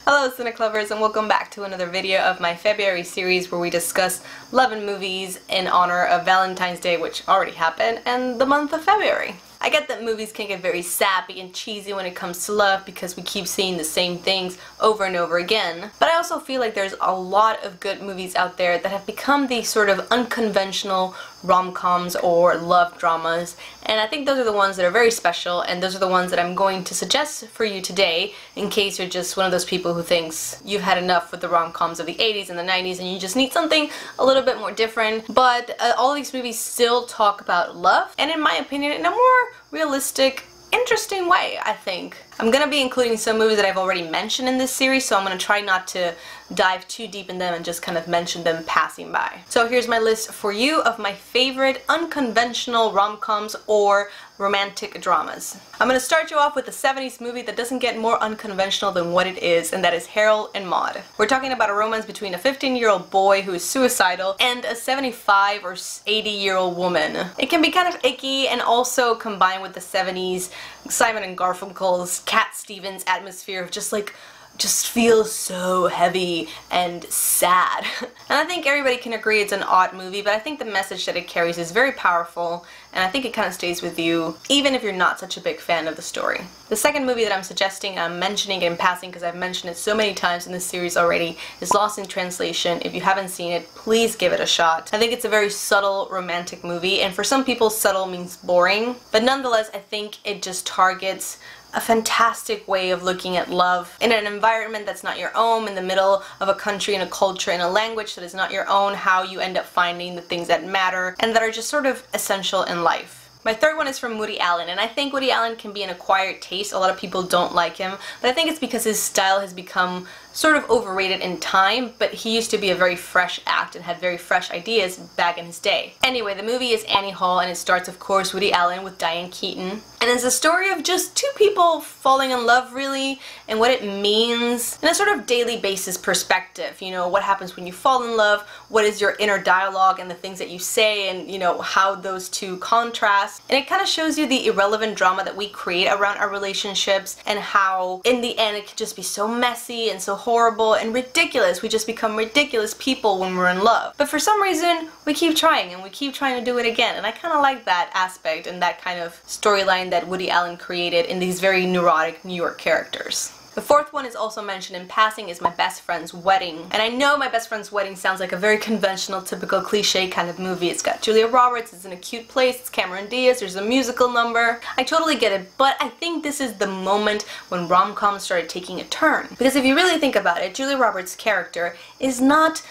Hello Cinec lovers, and welcome back to another video of my February series where we discuss love and movies in honor of Valentine's Day, which already happened, and the month of February. I get that movies can get very sappy and cheesy when it comes to love because we keep seeing the same things over and over again, but I also feel like there's a lot of good movies out there that have become these sort of unconventional rom-coms or love dramas, and I think those are the ones that are very special, and those are the ones that I'm going to suggest for you today in case you're just one of those people who thinks you've had enough with the rom-coms of the 80s and the 90s and you just need something a little bit more different. But all these movies still talk about love, and in my opinion, in a more realistic, interesting way, I think. I'm gonna be including some movies that I've already mentioned in this series, so I'm gonna try not to dive too deep in them and just kind of mention them passing by. So here's my list for you of my favorite unconventional rom-coms or romantic dramas. I'm gonna start you off with a 70s movie that doesn't get more unconventional than what it is, and that is Harold and Maude. We're talking about a romance between a 15-year-old boy who is suicidal and a 75 or 80-year-old woman. It can be kind of icky and also combined with the 70s Simon and Garfunkel's Cat Stevens atmosphere of just feels so heavy and sad. And I think everybody can agree it's an odd movie, but I think the message that it carries is very powerful, and I think it kind of stays with you even if you're not such a big fan of the story. The second movie that I'm suggesting, I'm mentioning it in passing because I've mentioned it so many times in this series already, is Lost in Translation. If you haven't seen it, please give it a shot. I think it's a very subtle romantic movie, and for some people subtle means boring, but nonetheless I think it just targets a fantastic way of looking at love in an environment that's not your own, in the middle of a country and a culture and a language that is not your own, how you end up finding the things that matter and that are just sort of essential in life. My third one is from Woody Allen, and I think Woody Allen can be an acquired taste. A lot of people don't like him, but I think it's because his style has become sort of overrated in time, but he used to be a very fresh act and had very fresh ideas back in his day. Anyway, the movie is Annie Hall, and it starts, of course, Woody Allen with Diane Keaton. And it's a story of just two people falling in love, really, and what it means in a sort of daily basis perspective. You know, what happens when you fall in love, what is your inner dialogue and the things that you say, and, you know, how those two contrast. And it kind of shows you the irrelevant drama that we create around our relationships and how, in the end, it can just be so messy and so horrible and ridiculous. We just become ridiculous people when we're in love. But for some reason, we keep trying and we keep trying to do it again. And I kind of like that aspect and that kind of storyline that Woody Allen created in these very neurotic New York characters. The fourth one is also mentioned in passing is My Best Friend's Wedding. And I know My Best Friend's Wedding sounds like a very conventional, typical cliche kind of movie. It's got Julia Roberts, it's in a cute place, it's Cameron Diaz, there's a musical number. I totally get it, but I think this is the moment when rom-coms started taking a turn. Because if you really think about it, Julia Roberts' character is not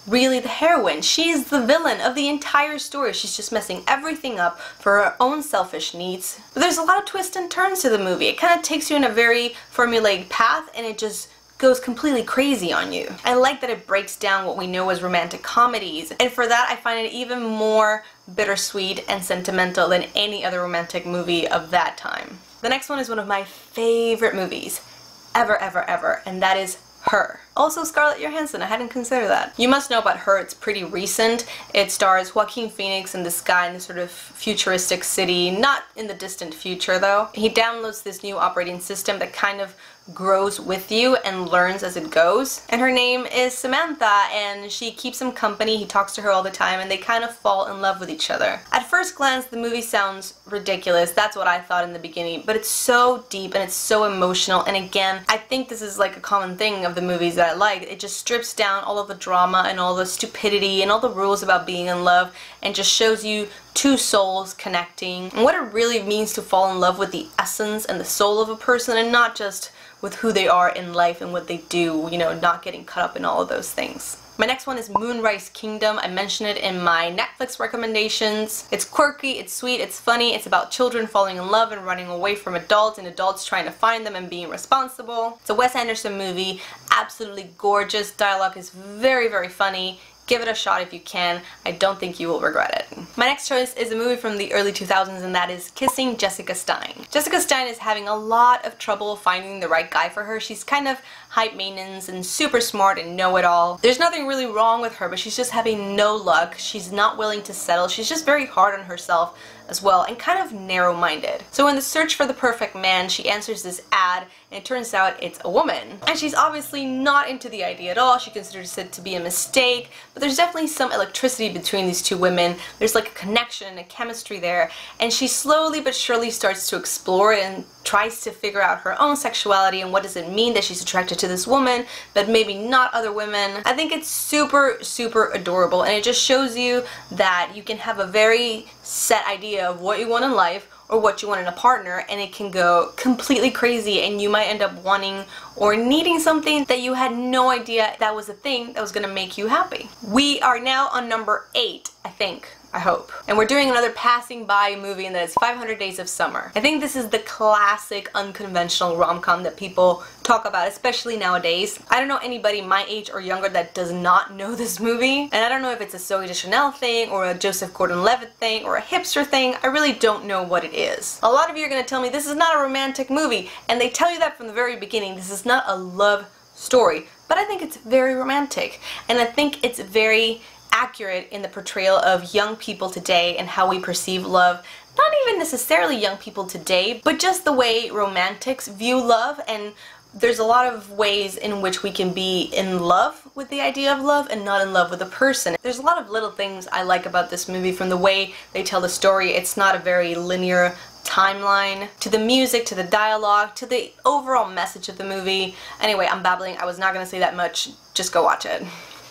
really the heroine. She's the villain of the entire story. She's just messing everything up for her own selfish needs. But there's a lot of twists and turns to the movie. It kind of takes you in a very formulaic path and it just goes completely crazy on you. I like that it breaks down what we know as romantic comedies, and for that I find it even more bittersweet and sentimental than any other romantic movie of that time. The next one is one of my favorite movies ever, and that is Her. Also Scarlett Johansson, I hadn't considered that. You must know about Her, it's pretty recent. It stars Joaquin Phoenix and this guy in this sort of futuristic city, not in the distant future though. He downloads this new operating system that kind of grows with you and learns as it goes. And her name is Samantha, and she keeps him company, he talks to her all the time, and they kind of fall in love with each other. At first glance, the movie sounds ridiculous, that's what I thought in the beginning, but it's so deep and it's so emotional, and again, I think this is like a common thing of the movies that I like. It just strips down all of the drama and all the stupidity and all the rules about being in love and just shows you two souls connecting and what it really means to fall in love with the essence and the soul of a person and not just with who they are in life and what they do, you know, not getting caught up in all of those things. My next one is Moonrise Kingdom. I mentioned it in my Netflix recommendations. It's quirky, it's sweet, it's funny, it's about children falling in love and running away from adults and adults trying to find them and being responsible. It's a Wes Anderson movie, absolutely gorgeous, dialogue is very, very funny. Give it a shot if you can. I don't think you will regret it. My next choice is a movie from the early 2000s, and that is Kissing Jessica Stein. Jessica Stein is having a lot of trouble finding the right guy for her. She's kind of hype maintenance and super smart and know-it-all. There's nothing really wrong with her, but she's just having no luck. She's not willing to settle. She's just very hard on herself as well, and kind of narrow-minded. So in the search for the perfect man, she answers this ad, and it turns out it's a woman. And she's obviously not into the idea at all. She considers it to be a mistake, but there's definitely some electricity between these two women. There's like a connection and a chemistry there, and she slowly but surely starts to explore it and tries to figure out her own sexuality and what does it mean that she's attracted to this woman, but maybe not other women. I think it's super, super adorable, and it just shows you that you can have a very set idea of what you want in life or what you want in a partner, and it can go completely crazy, and you might end up wanting or needing something that you had no idea that was a thing that was gonna make you happy. We are now on number 8, I think. I hope. And we're doing another passing by movie, and that is 500 Days of Summer. I think this is the classic unconventional rom-com that people talk about, especially nowadays. I don't know anybody my age or younger that does not know this movie, and I don't know if it's a Zooey Deschanel thing or a Joseph Gordon-Levitt thing or a hipster thing. I really don't know what it is. A lot of you are going to tell me this is not a romantic movie, and they tell you that from the very beginning. This is not a love story, but I think it's very romantic, and I think it's very accurate in the portrayal of young people today and how we perceive love. Not even necessarily young people today, but just the way romantics view love, and there's a lot of ways in which we can be in love with the idea of love and not in love with a person. There's a lot of little things I like about this movie, from the way they tell the story. It's not a very linear timeline, to the music, to the dialogue, to the overall message of the movie. Anyway, I'm babbling. I was not gonna say that much. Just go watch it.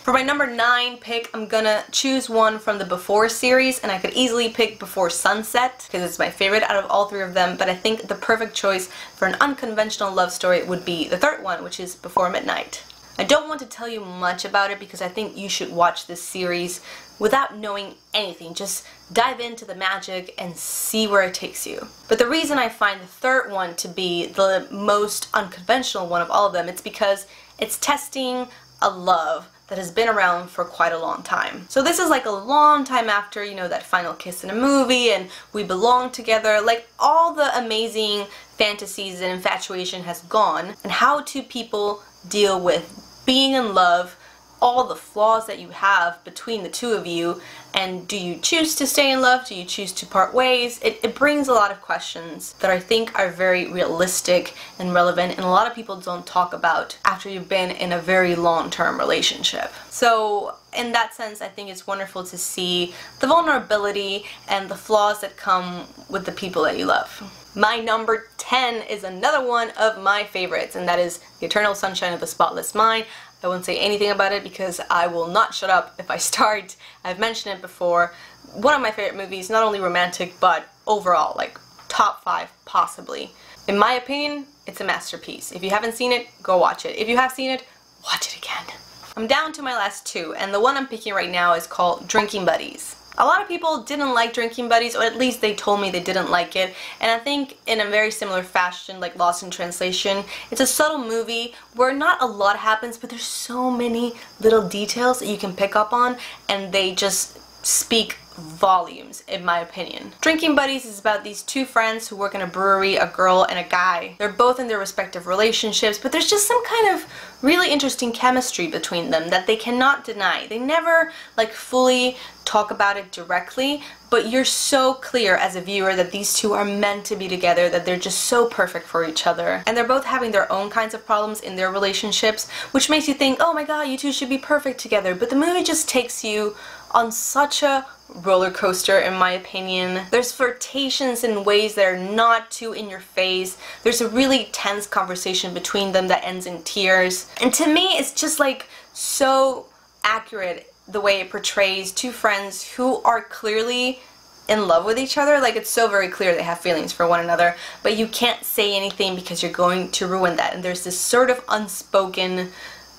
For my number 9 pick, I'm gonna choose one from the Before series, and I could easily pick Before Sunset because it's my favorite out of all 3 of them, but I think the perfect choice for an unconventional love story would be the 3rd one, which is Before Midnight. I don't want to tell you much about it because I think you should watch this series without knowing anything. Just dive into the magic and see where it takes you. But the reason I find the 3rd one to be the most unconventional one of all of them, it's because it's testing a love that has been around for quite a long time. So this is like a long time after, you know, that final kiss in a movie and we belong together, like all the amazing fantasies and infatuation has gone, and how do people deal with being in love, all the flaws that you have between the two of you, and do you choose to stay in love? Do you choose to part ways? It brings a lot of questions that I think are very realistic and relevant, and a lot of people don't talk about after you've been in a very long-term relationship. So in that sense, I think it's wonderful to see the vulnerability and the flaws that come with the people that you love. My number 10 is another one of my favorites, and that is The Eternal Sunshine of the Spotless Mind. I won't say anything about it because I will not shut up if I start. I've mentioned it before. One of my favorite movies, not only romantic, but overall, like top 5 possibly. In my opinion, it's a masterpiece. If you haven't seen it, go watch it. If you have seen it, watch it again. I'm down to my last 2, and the one I'm picking right now is called Drinking Buddies. A lot of people didn't like Drinking Buddies, or at least they told me they didn't like it, and I think in a very similar fashion, like Lost in Translation, it's a subtle movie where not a lot happens, but there's so many little details that you can pick up on, and they just speak volumes, in my opinion. Drinking Buddies is about these 2 friends who work in a brewery, a girl and a guy. They're both in their respective relationships, but there's just some kind of really interesting chemistry between them that they cannot deny. They never like fully talk about it directly, but you're so clear as a viewer that these 2 are meant to be together, that they're just so perfect for each other. And they're both having their own kinds of problems in their relationships, which makes you think, oh my god, you 2 should be perfect together. But the movie just takes you on such a roller coaster, in my opinion. There's flirtations in ways that are not too in your face. There's a really tense conversation between them that ends in tears. And to me, it's just like so accurate the way it portrays 2 friends who are clearly in love with each other. Like, it's so very clear they have feelings for one another, but you can't say anything because you're going to ruin that. And there's this sort of unspoken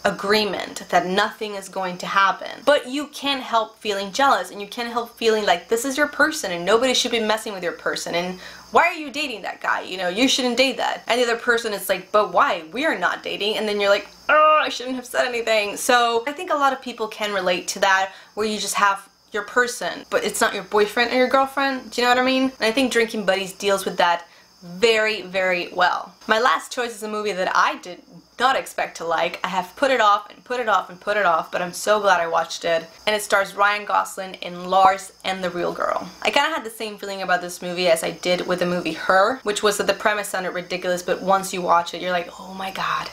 agreement that nothing is going to happen. But you can't help feeling jealous, and you can't help feeling like this is your person and nobody should be messing with your person, and why are you dating that guy? You know, you shouldn't date that. And the other person is like, but why? We are not dating. And then you're like, oh, I shouldn't have said anything. So I think a lot of people can relate to that, where you just have your person, but it's not your boyfriend or your girlfriend. Do you know what I mean? And I think Drinking Buddies deals with that very, very well. My last choice is a movie that I did not expect to like. I have put it off and put it off and put it off, but I'm so glad I watched it. And it stars Ryan Gosling in Lars and the Real Girl. I kind of had the same feeling about this movie as I did with the movie Her, which was that the premise sounded ridiculous, but once you watch it, you're like, oh my god,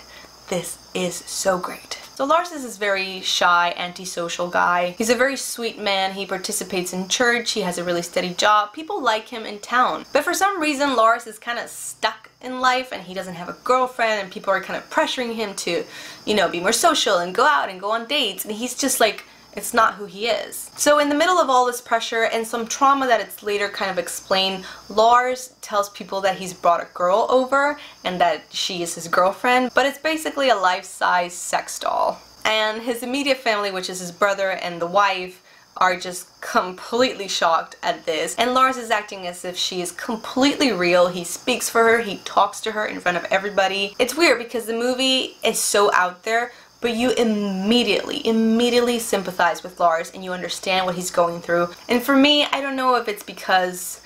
this is so great. So Lars is this very shy, antisocial guy. He's a very sweet man. He participates in church. He has a really steady job. People like him in town. But for some reason, Lars is kind of stuck in life and he doesn't have a girlfriend and people are kind of pressuring him to, you know, be more social and go out and go on dates. And he's just like, it's not who he is. So in the middle of all this pressure and some trauma that it's later kind of explained, Lars tells people that he's brought a girl over and that she is his girlfriend, but it's basically a life-size sex doll. And his immediate family, which is his brother and the wife, are just completely shocked at this. And Lars is acting as if she is completely real. He speaks for her, he talks to her in front of everybody. It's weird because the movie is so out there, but you immediately sympathize with Lars and you understand what he's going through. And for me, I don't know if it's because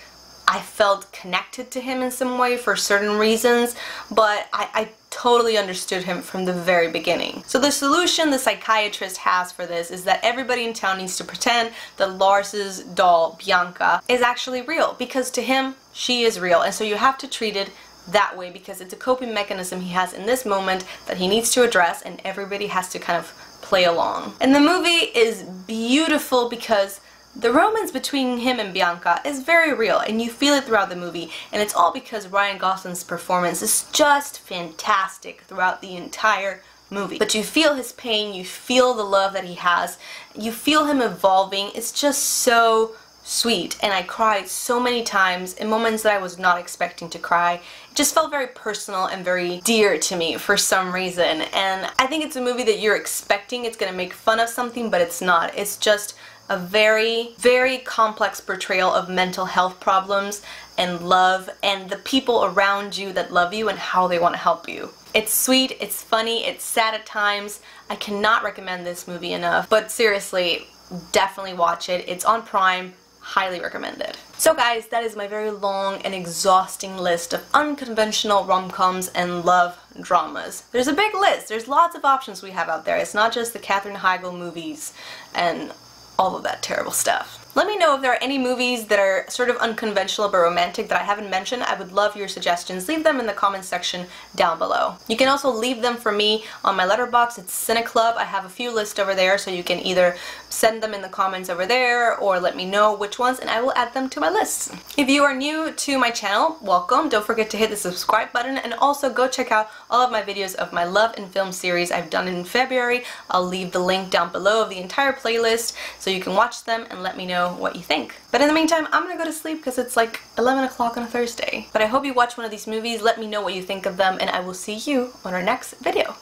I felt connected to him in some way for certain reasons, but I totally understood him from the very beginning. So the solution the psychiatrist has for this is that everybody in town needs to pretend that Lars's doll, Bianca, is actually real, because to him, she is real, and so you have to treat it that way because it's a coping mechanism he has in this moment that he needs to address, and everybody has to kind of play along. And the movie is beautiful because the romance between him and Bianca is very real and you feel it throughout the movie, and it's all because Ryan Gosling's performance is just fantastic throughout the entire movie. But you feel his pain, you feel the love that he has, you feel him evolving. It's just so sweet, and I cried so many times in moments that I was not expecting to cry. It just felt very personal and very dear to me for some reason, and I think it's a movie that you're expecting it's gonna make fun of something, but it's not. It's just a very, very complex portrayal of mental health problems and love and the people around you that love you and how they want to help you. It's sweet, it's funny, it's sad at times. I cannot recommend this movie enough, but seriously, definitely watch it. It's on Prime. Highly recommended. So guys, that is my very long and exhausting list of unconventional rom-coms and love dramas. There's a big list. There's lots of options we have out there. It's not just the Katherine Heigl movies and all of that terrible stuff. Let me know if there are any movies that are sort of unconventional but romantic that I haven't mentioned. I would love your suggestions. Leave them in the comments section down below. You can also leave them for me on my letterbox. It's CineClub. I have a few lists over there, so you can either send them in the comments over there or let me know which ones and I will add them to my list. If you are new to my channel, welcome. Don't forget to hit the subscribe button and also go check out all of my videos of my love and film series I've done in February. I'll leave the link down below of the entire playlist so you can watch them and let me know what you think. But in the meantime, I'm gonna go to sleep because it's like 11 o'clock on a Thursday. But I hope you watch one of these movies, let me know what you think of them, and I will see you on our next video.